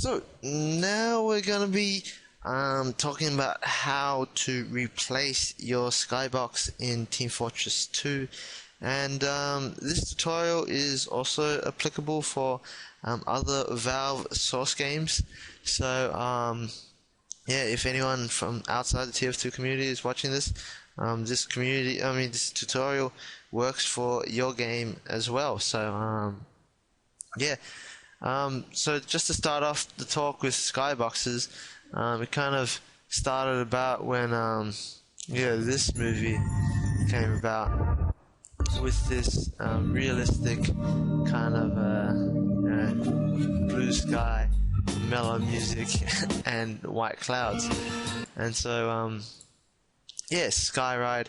So now we're gonna be talking about how to replace your Skybox in Team Fortress 2, and this tutorial is also applicable for other Valve source games. So yeah, if anyone from outside the TF2 community is watching this, this tutorial works for your game as well. So yeah. So just to start off the talk with Skyboxes, it kind of started about when this movie came about with this realistic kind of blue sky, mellow music, and white clouds. And so Skyride,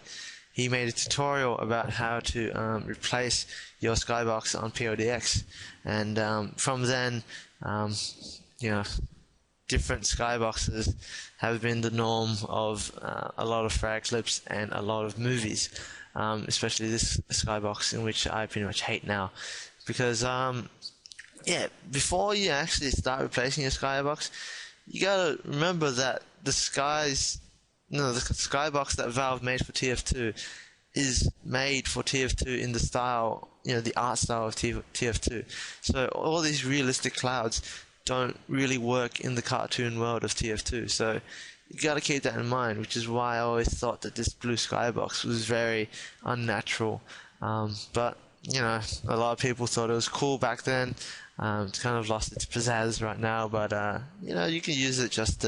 he made a tutorial about how to replace your Skybox on PODX, and from then, different Skyboxes have been the norm of a lot of frag clips and a lot of movies, especially this Skybox, in which I pretty much hate now, because before you actually start replacing your Skybox, you gotta remember that the Skybox that Valve made for TF2 is made for TF2 in the style, the art style of TF2. So all these realistic clouds don't really work in the cartoon world of TF2. So you gotta keep that in mind, which is why I always thought that this blue Skybox was very unnatural. But a lot of people thought it was cool back then. It's kind of lost its pizzazz right now, but you can use it just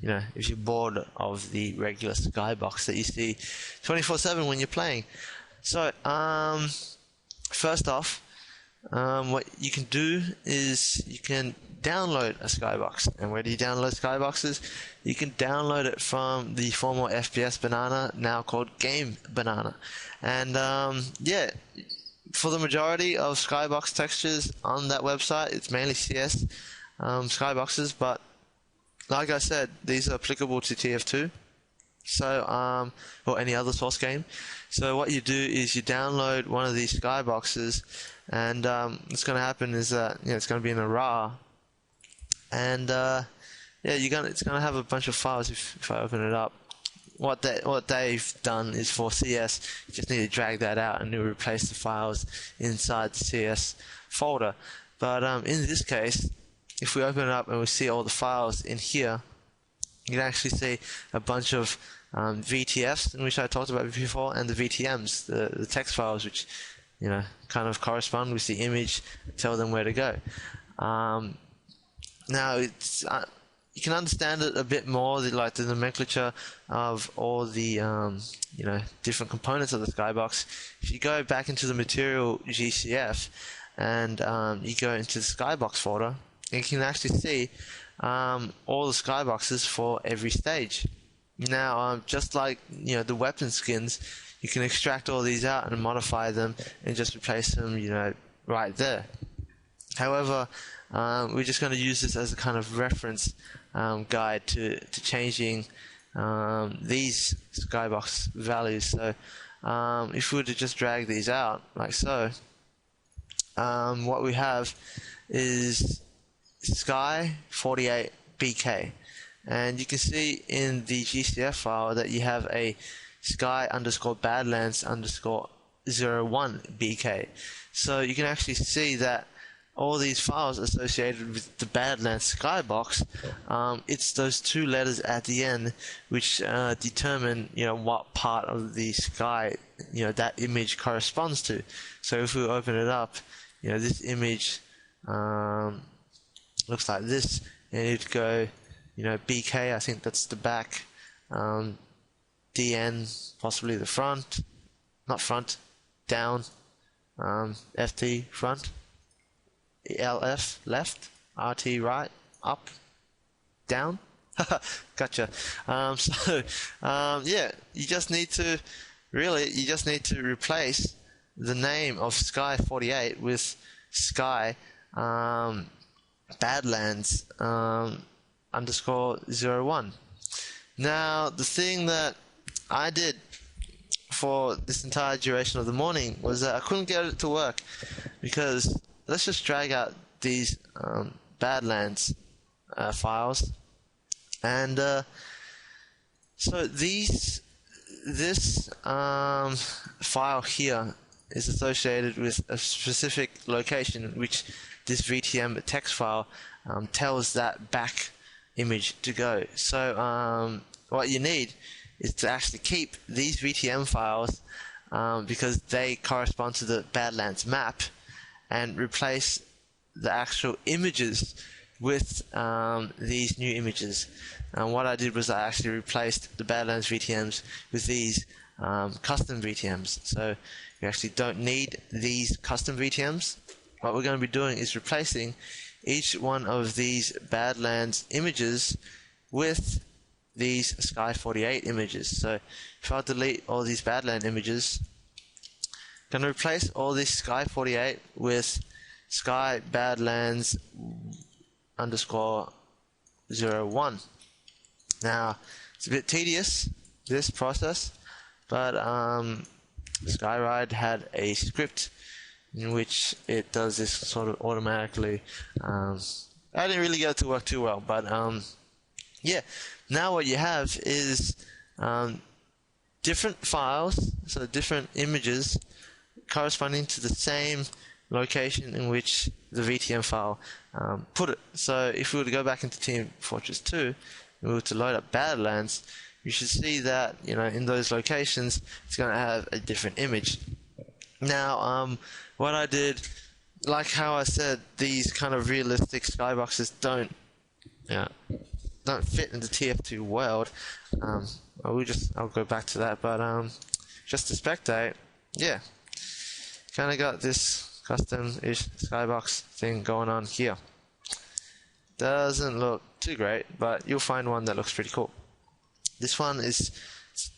if you're bored of the regular Skybox that you see 24/7 when you're playing. So first off, what you can do is you can download a Skybox. And where do you download Skyboxes? You can download it from the former FPS Banana, now called Game Banana. And for the majority of Skybox textures on that website, it's mainly CS Skyboxes, but like I said, these are applicable to TF2, so or any other source game. So what you do is you download one of these Skyboxes, and what's going to happen is that it's going to be in a RAR, and it's going to have a bunch of files. If I open it up, what they've done is for CS, you just need to drag that out and you replace the files inside the CS folder. But in this case, if we open it up and we see all the files in here, you can actually see a bunch of VTFs, in which I talked about before, and the VTMs, the text files, which kind of correspond with the image, tell them where to go. Now it's you can understand it a bit more, the nomenclature of all the different components of the Skybox. If you go back into the material GCF and you go into the Skybox folder, you can actually see all the Skyboxes for every stage. Now, just like the weapon skins, you can extract all these out and modify them and just replace them, right there. However, we're just going to use this as a kind of reference guide to changing these Skybox values. So, if we were to just drag these out like so, what we have is Sky 48 BK, and you can see in the GCF file that you have a Sky _Badlands_01 BK. So you can actually see that all these files associated with the Badlands Skybox, it's those two letters at the end which determine what part of the sky that image corresponds to. So if we open it up, this image looks like this, and you'd go BK, I think that's the back, DN possibly the front, not front, down, FT front, LF left, RT right, up, down. Gotcha. You just need to replace the name of Sky 48 with Sky Badlands _01. Now, the thing that I did for this entire duration of the morning was that I couldn't get it to work, because let's just drag out these Badlands files. And so this file here is associated with a specific location which this VTM text file tells that back image to go. So what you need is to actually keep these VTM files because they correspond to the Badlands map, and replace the actual images with these new images. And what I did was I actually replaced the Badlands VTMs with these custom VTMs. So you actually don't need these custom VTMs. What we're going to be doing is replacing each one of these Badlands images with these Sky 48 images. So if I delete all these Badlands images, I'm going to replace all this Sky 48 with Sky Badlands _01. Now it's a bit tedious, this process, but Skyride had a script in which it does this sort of automatically. I didn't really get it to work too well, but yeah, now what you have is different files, so different images corresponding to the same location in which the VTM file put it. So if we were to go back into Team Fortress 2 and we were to load up Badlands, you should see that, you know, in those locations it's going to have a different image. Now what I did, like how I said, these kind of realistic skyboxes don't fit in the TF2 world. I'll go back to that, but just to spectate, yeah, kind of got this custom-ish skybox thing going on here. Doesn't look too great, but you'll find one that looks pretty cool. This one is,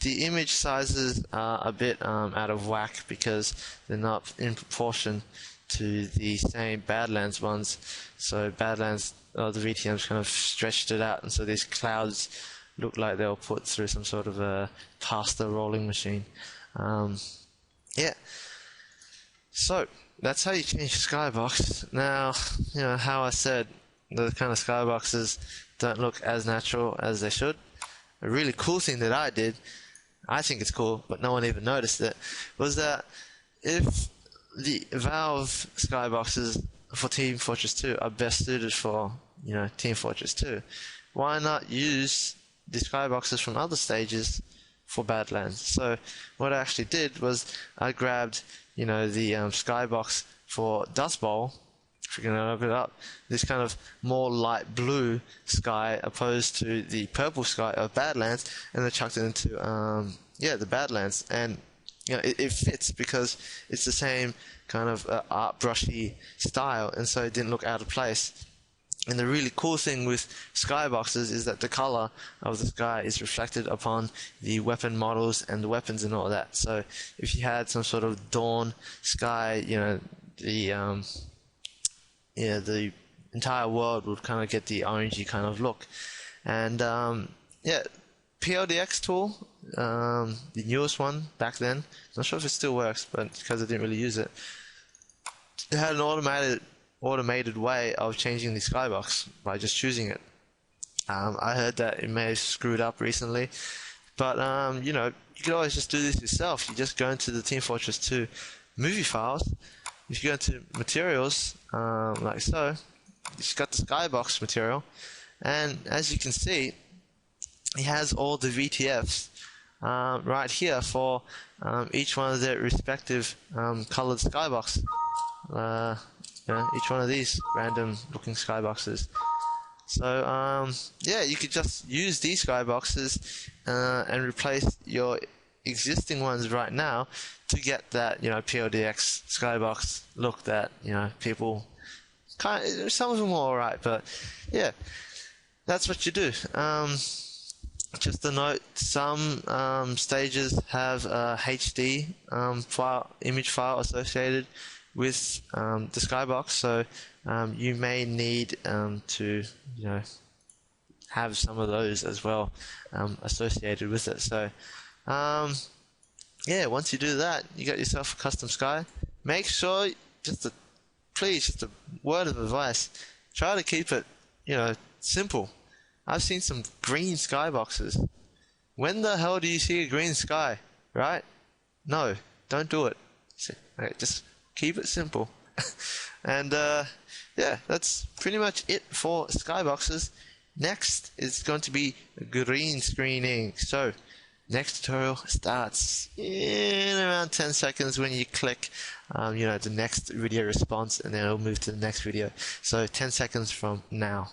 the image sizes are a bit out of whack because they're not in proportion to the same Badlands ones. So Badlands, the VTMs kind of stretched it out, and so these clouds look like they were put through some sort of a pasta rolling machine. Yeah. So that's how you change your skybox. Now, you know how I said the kind of skyboxes don't look as natural as they should. A really cool thing that I did, I think it's cool, but no one even noticed it, was that if the Valve skyboxes for Team Fortress 2 are best suited for, you know, Team Fortress 2, why not use the skyboxes from other stages for Badlands? So what I actually did was I grabbed, you know, the skybox for Dust Bowl. If you're going to open it up, this kind of more light blue sky opposed to the purple sky of Badlands, and then chucked it into the Badlands, and you know it fits because it's the same kind of art brushy style, and so it didn't look out of place. And the really cool thing with skyboxes is that the color of the sky is reflected upon the weapon models and the weapons and all that. So if you had some sort of dawn sky, you know, the entire world would kind of get the orangey kind of look. And PLDX tool, the newest one back then, not sure if it still works, but because I didn't really use it, it had an automated way of changing the skybox by just choosing it. I heard that it may have screwed up recently, but you know, you could always just do this yourself. You just go into the Team Fortress 2 movie files. If you go into materials, like so, it's got the skybox material, and as you can see, it has all the VTFs right here for each one of their respective colored skybox. You know, each one of these random looking skyboxes. So yeah, you could just use these skyboxes and replace your existing ones right now to get that, you know, PLDX skybox look that, you know, people kind of, some of them are alright, but yeah, that's what you do. Just a note, some stages have a HD image file associated with the skybox, so you may need to, you know, have some of those as well associated with it. So yeah, once you do that, you got yourself a custom sky. Make sure, just a word of advice, try to keep it, you know, Simple. I've seen some green skyboxes. When the hell do you see a green sky, right? No, don't do it. Okay, just keep it simple. And yeah, that's pretty much it for skyboxes. Next is going to be green screening. So next tutorial starts in around 10 seconds when you click the next video response, and then it'll move to the next video. So 10 seconds from now.